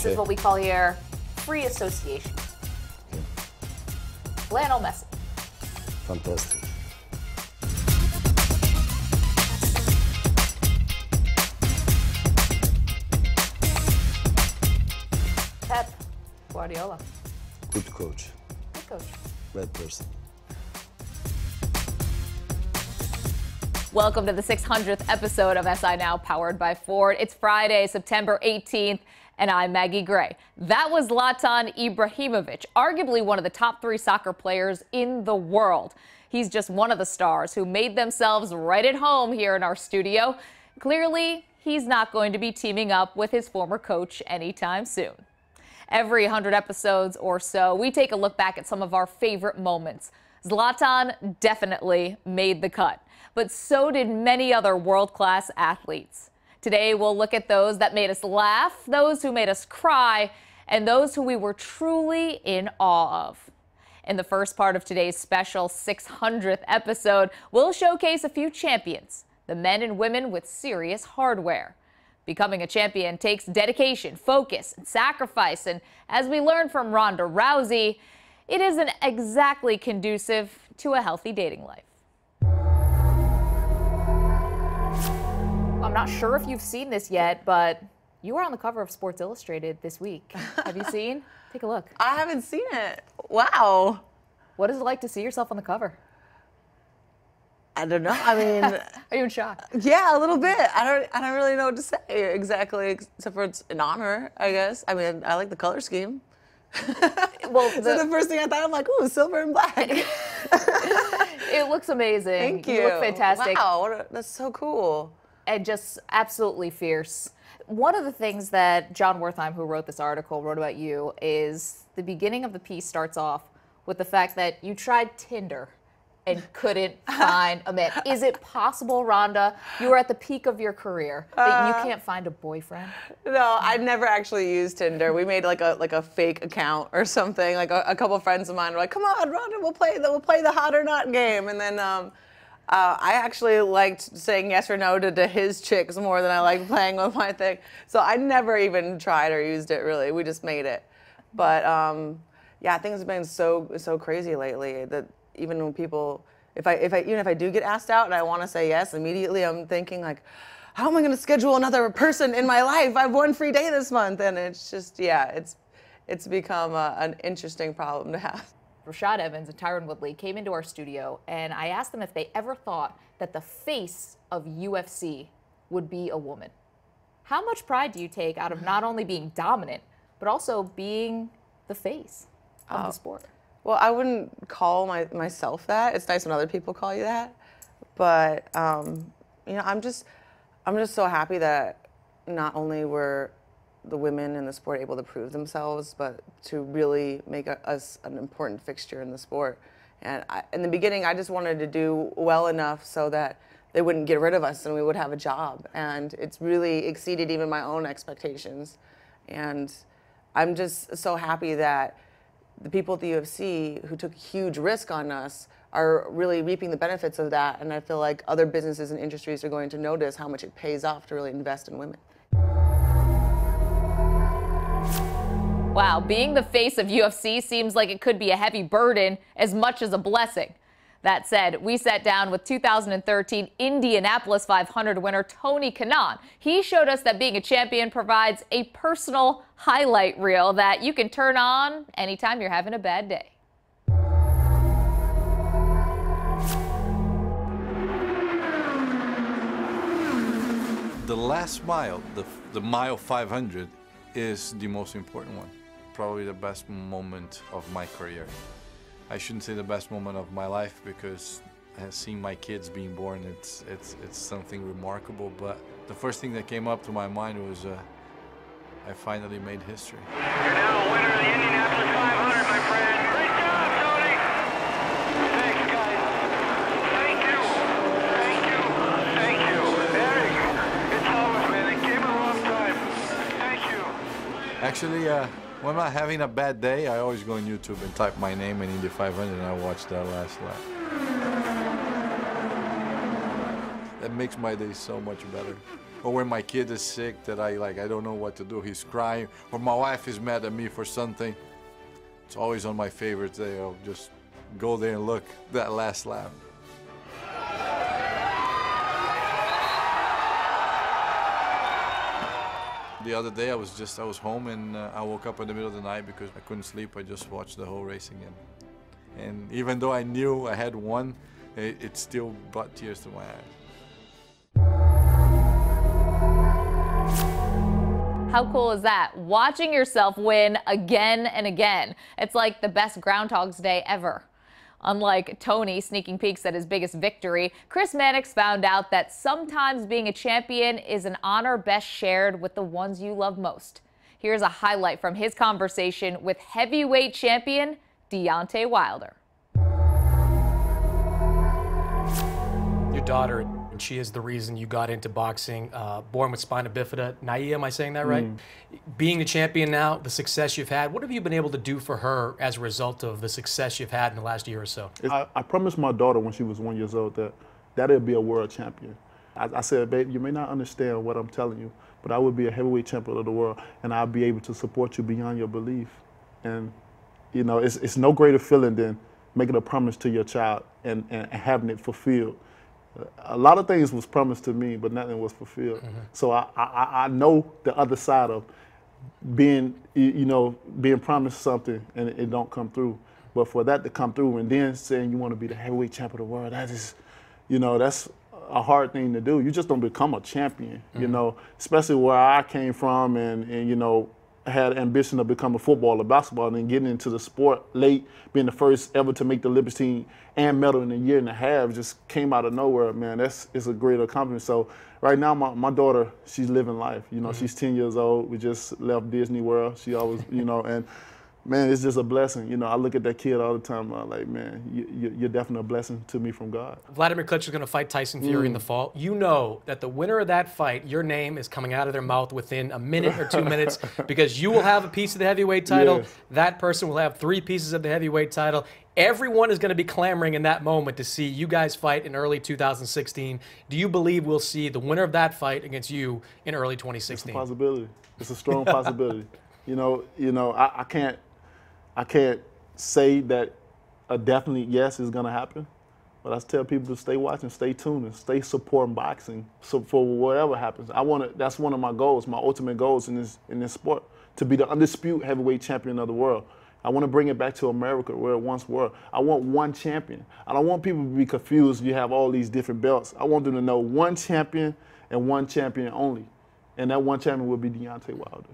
This is what we call here free association. Okay. Lionel Messi. Fantastic. Pep Guardiola. Good coach. Good coach. Bad person. Welcome to the 600th episode of SI Now, powered by Ford. It's Friday, September 18th, and I'm Maggie Gray. That was Zlatan Ibrahimovic, arguably one of the top 3 soccer players in the world. He's just one of the stars who made themselves right at home here in our studio. Clearly, he's not going to be teaming up with his former coach anytime soon. Every 100 episodes or so, we take a look back at some of our favorite moments. Zlatan definitely made the cut, but so did many other world-class athletes. Today, we'll look at those that made us laugh, those who made us cry, and those who we were truly in awe of. In the first part of today's special 600th episode, we'll showcase a few champions, the men and women with serious hardware. Becoming a champion takes dedication, focus, and sacrifice, and as we learned from Ronda Rousey, it isn't exactly conducive to a healthy dating life. I'm not sure if you've seen this yet, but you were on the cover of Sports Illustrated this week. Have you seen? Take a look. I haven't seen it. Wow. What is it like to see yourself on the cover? I don't know. I mean, are you in shock? Yeah, a little bit. I don't really know what to say exactly, except for it's an honor, I guess. I mean, I like the color scheme. Well, so the first thing I thought, I'm like, ooh, silver and black. It looks amazing. Thank you. You look fantastic. Wow, that's so cool. And just absolutely fierce. One of the things that John Wertheim, who wrote this article, wrote about you is the beginning of the piece starts off with the fact that you tried Tinder and couldn't find a man. Is it possible, Rhonda, you were at the peak of your career, that you can't find a boyfriend? No, I never actually used Tinder. We made like a fake account or something. Like a couple friends of mine were like, "Come on, Rhonda, we'll play the hot or not game." And then I actually liked saying yes or no to his chicks more than I liked playing with my thing. So I never even tried or used it really. We just made it. But yeah, things have been so crazy lately that even when people, even if I do get asked out and I want to say yes, immediately I'm thinking like, how am I going to schedule another person in my life? I have one free day this month, and it's just, yeah, it's become an interesting problem to have. Rashad Evans and Tyron Woodley came into our studio, and I asked them if they ever thought that the face of UFC would be a woman. How much pride do you take out of not only being dominant, but also being the face of the sport? Well, I wouldn't call myself that. It's nice when other people call you that. But, you know, I'm just so happy that not only were the women in the sport able to prove themselves, but to really make us an important fixture in the sport. And in the beginning, I just wanted to do well enough so that they wouldn't get rid of us and we would have a job. And it's really exceeded even my own expectations. And I'm just so happy that the people at the UFC who took a huge risk on us are really reaping the benefits of that. And I feel like other businesses and industries are going to notice how much it pays off to really invest in women. Wow, being the face of UFC seems like it could be a heavy burden as much as a blessing. That said, we sat down with 2013 Indianapolis 500 winner Tony Kanaan. He showed us that being a champion provides a personal highlight reel that you can turn on anytime you're having a bad day. The last mile, the mile 500, is the most important one. Probably the best moment of my career. I shouldn't say the best moment of my life because seeing my kids being born, it's something remarkable. But the first thing that came up to my mind was I finally made history. You're now a winner of the Indianapolis 500, my friend. Great job, Tony. Thanks, guys. Thank you. Thank you. Thank you. Eric, it's always, man. It came a long time. Thank you. Actually, when I'm having a bad day, I always go on YouTube and type my name in Indy 500 and I watch that last lap. That makes my day so much better. or when my kid is sick that I don't know what to do, he's crying, or my wife is mad at me for something. It's always on my favorites day. I'll just go there and look that last lap. The other day I was home and I woke up in the middle of the night because I couldn't sleep. I just watched the whole race again. And even though I knew I had won, it still brought tears to my eyes. How cool is that? Watching yourself win again and again. It's like the best Groundhog's Day ever. Unlike Tony sneaking peeks at his biggest victory, Chris Mannix found out that sometimes being a champion is an honor best shared with the ones you love most. Here's a highlight from his conversation with heavyweight champion Deontay Wilder. Your daughter, and she is the reason you got into boxing, born with spina bifida. Naia, am I saying that right? Being the champion now, the success you've had, what have you been able to do for her as a result of the success you've had in the last year or so? I promised my daughter when she was 1 year old that it'd be a world champion. I said, babe, you may not understand what I'm telling you, but I would be a heavyweight champion of the world, and I'll be able to support you beyond your belief. And you know, it's no greater feeling than making a promise to your child and having it fulfilled. A lot of things was promised to me, but nothing was fulfilled. So I know the other side of being promised something and it don't come through. But for that to come through and then saying you want to be the heavyweight champion of the world, that is, that's a hard thing to do. You just don't become a champion, especially where I came from and had ambition to become a footballer, basketball, and then getting into the sport late, being the first ever to make the Olympics team and medal in a year and a half, just came out of nowhere, man. It's a great accomplishment. So right now, my daughter, she's living life. She's 10 years old. We just left Disney World. She always, and man, it's just a blessing. I look at that kid all the time. I'm like, man, you're definitely a blessing to me from God. Vladimir Klitschko's going to fight Tyson Fury in the fall. You know that the winner of that fight, your name is coming out of their mouth within a minute or 2 minutes because you will have a piece of the heavyweight title. Yes. That person will have 3 pieces of the heavyweight title. Everyone is going to be clamoring in that moment to see you guys fight in early 2016. Do you believe we'll see the winner of that fight against you in early 2016? It's a possibility. It's a strong possibility. I can't say that a definite yes is going to happen, but I tell people to stay watching, stay tuned, and stay supporting boxing. So for whatever happens, that's one of my goals, my ultimate goals in this sport, to be the undisputed heavyweight champion of the world. I want to bring it back to America where it once were. I want one champion. I don't want people to be confused. You have all these different belts. I want them to know one champion and one champion only, and that one champion will be Deontay Wilder.